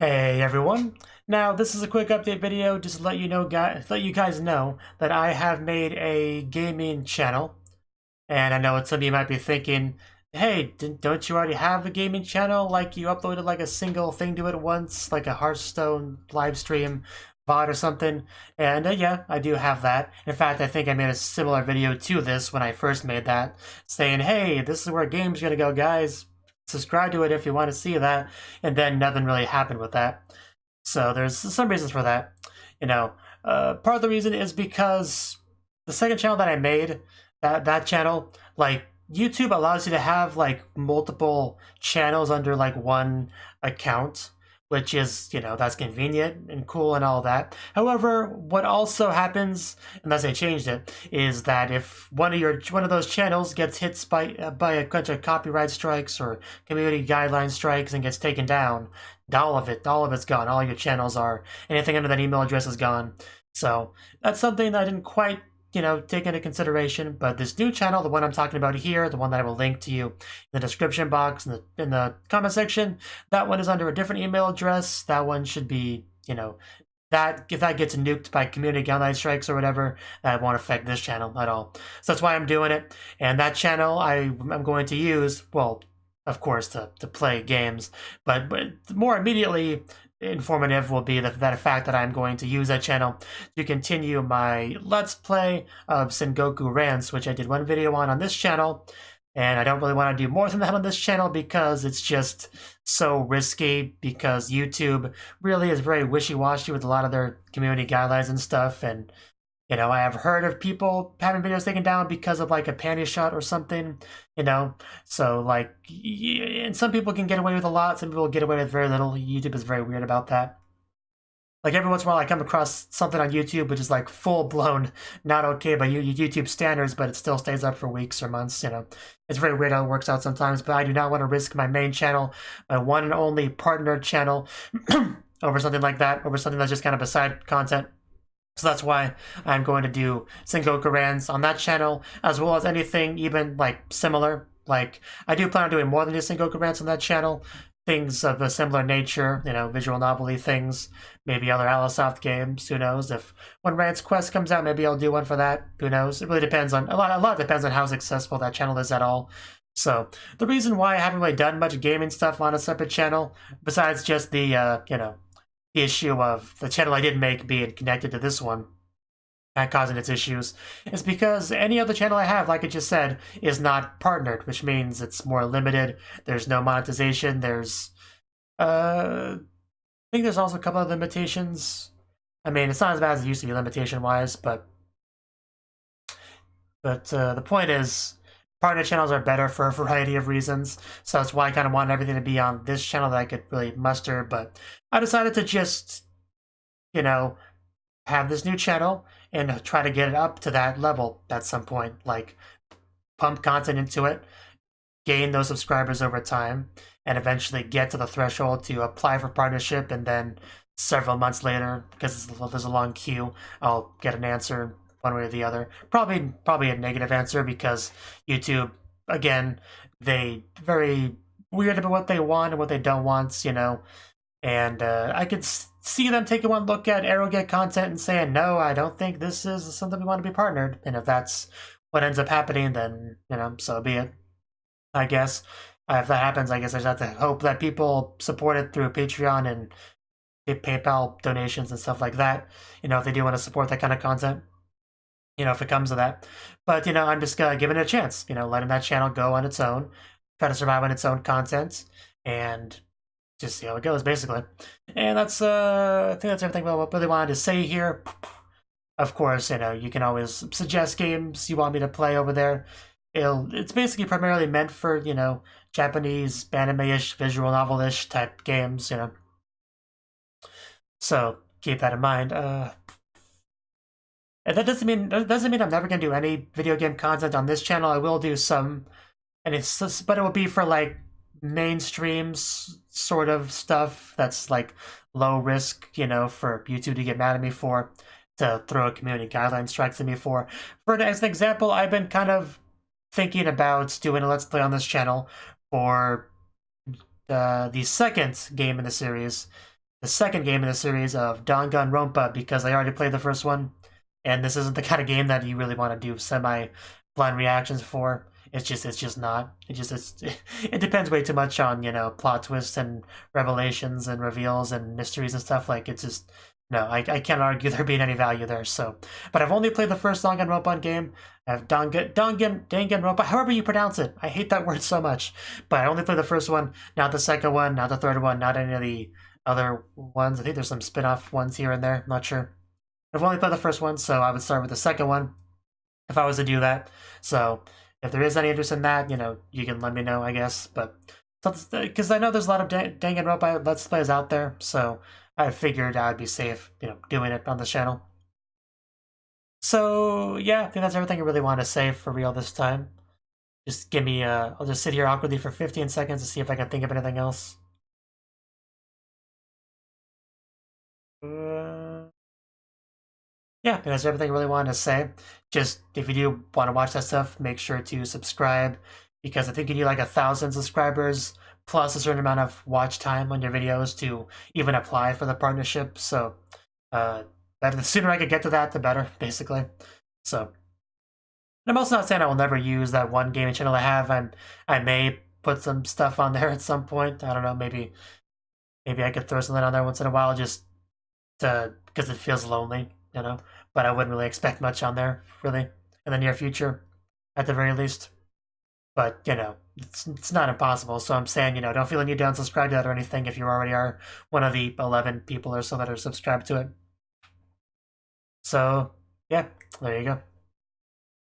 Hey everyone! Now this is a quick update video just to let you guys know that I have made a gaming channel, and I know some of you might be thinking, "Hey, don't you already have a gaming channel? Like you uploaded like a single thing to it once, like a Hearthstone live stream VOD or something?" And yeah, I do have that. In fact, I think I made a similar video to this when I first made that, saying, "Hey, this is where games are gonna go, guys. Subscribe to it if you want to see that," and then nothing really happened with that. So there's some reasons for that. You know, part of the reason is because the second channel that I made, that channel, like YouTube allows you to have like multiple channels under like one account, which is, that's convenient and cool and all that. However, what also happens, unless they changed it, is that if one of those channels gets hit by a bunch of copyright strikes or community guideline strikes and gets taken down, all of it's gone. All your channels are, anything under that email address is gone. So that's something that I didn't quite take into consideration. But this new channel, the one I'm talking about here, the one that I will link to you in the description box and in the comment section, that one is under a different email address. That one should be, that if that gets nuked by community guideline strikes or whatever, that won't affect this channel at all. So that's why I'm doing it. And that channel I'm going to use, well, of course, to play games, but more immediately informative will be that fact that I'm going to use that channel to continue my Let's Play of Sengoku Rance, which I did one video on this channel, and I don't really want to do more than that on this channel because it's just so risky, because YouTube really is very wishy-washy with a lot of their community guidelines and stuff, and I have heard of people having videos taken down because of like a panty shot or something, so like, and some people can get away with a lot, some people get away with very little. YouTube is very weird about that. Like every once in a while I come across something on YouTube which is like full-blown not okay by YouTube standards, but it still stays up for weeks or months, It's very weird how it works out sometimes, but I do not want to risk my main channel, my one and only partner channel, over something like that, over something that's just kind of beside content. So that's why I'm going to do Sengoku Rance on that channel, as well as anything even like similar. Like, I do plan on doing more than just Sengoku Rance on that channel. Things of a similar nature, visual novel-y things, maybe other Alisoft games, who knows. If when Rance Quest comes out, maybe I'll do one for that, who knows. It really depends on, a lot depends on how successful that channel is at all. So, the reason why I haven't really done much gaming stuff on a separate channel, besides just the, the issue of the channel I did make being connected to this one and causing its issues, is because any other channel I have, like I just said, is not partnered, which means it's more limited. There's no monetization. There's, I think there's also a couple of limitations. I mean, it's not as bad as it used to be limitation-wise, but the point is, partner channels are better for a variety of reasons, so that's why I kind of wanted everything to be on this channel that I could really muster, but I decided to just, have this new channel and try to get it up to that level at some point, like pump content into it, gain those subscribers over time, and eventually get to the threshold to apply for partnership, and then several months later, because there's a long queue, I'll get an answer one way or the other. Probably a negative answer, because YouTube, again, they very weird about what they want and what they don't want, and I could see them taking one look at arrogant content and saying, no, I don't think this is something we want to be partnered. And if that's what ends up happening, then, so be it, I guess. If that happens, I guess I just have to hope that people support it through Patreon and PayPal donations and stuff like that, if they do want to support that kind of content, if it comes to that. But, I'm just giving it a chance, letting that channel go on its own, try to survive on its own content, and just see how it goes, basically. And that's, I think that's everything I really wanted to say here. Of course, you can always suggest games you want me to play over there. It's basically primarily meant for, Japanese, anime-ish, visual novel-ish type games, So, keep that in mind. And that doesn't mean I'm never gonna do any video game content on this channel. I will do some, and but it will be for like mainstream sort of stuff that's like low risk, for YouTube to get mad at me for, to throw a community guideline strikes at me for. As an example, I've been kind of thinking about doing a Let's Play on this channel for the second game in the series, the second game in the series of Danganronpa because I already played the first one, and this isn't the kind of game that you really want to do semi-blind reactions for. It's just not. It depends way too much on plot twists and revelations and reveals and mysteries and stuff. Like it's just no. I can't argue there being any value there. So, but I've only played the first Danganronpa game. I have Danganronpa, however you pronounce it. I hate that word so much. But I only played the first one, not the second one, not the third one, not any of the other ones. I think there's some spin-off ones here and there. I'm not sure. I've only played the first one, so I would start with the second one if I was to do that. So if there is any interest in that, you can let me know, I guess. But because I know there's a lot of Danganronpa Let's Plays out there, so I figured I'd be safe, doing it on this channel. So yeah, I think that's everything I really want to say for real this time. Just give me, I'll just sit here awkwardly for 15 seconds to see if I can think of anything else. Yeah, that's everything I really wanted to say. Just if you do want to watch that stuff, make sure to subscribe because I think you need like 1,000 subscribers plus a certain amount of watch time on your videos to even apply for the partnership. So the sooner I could get to that, the better, basically. So and I'm also not saying I will never use that one gaming channel I have. I may put some stuff on there at some point. I don't know, maybe I could throw something on there once in a while just because it feels lonely, but I wouldn't really expect much on there, really, in the near future, at the very least. But, it's not impossible, so I'm saying, don't feel the need to unsubscribe to that or anything if you already are one of the 11 people or so that are subscribed to it. So, yeah, there you go.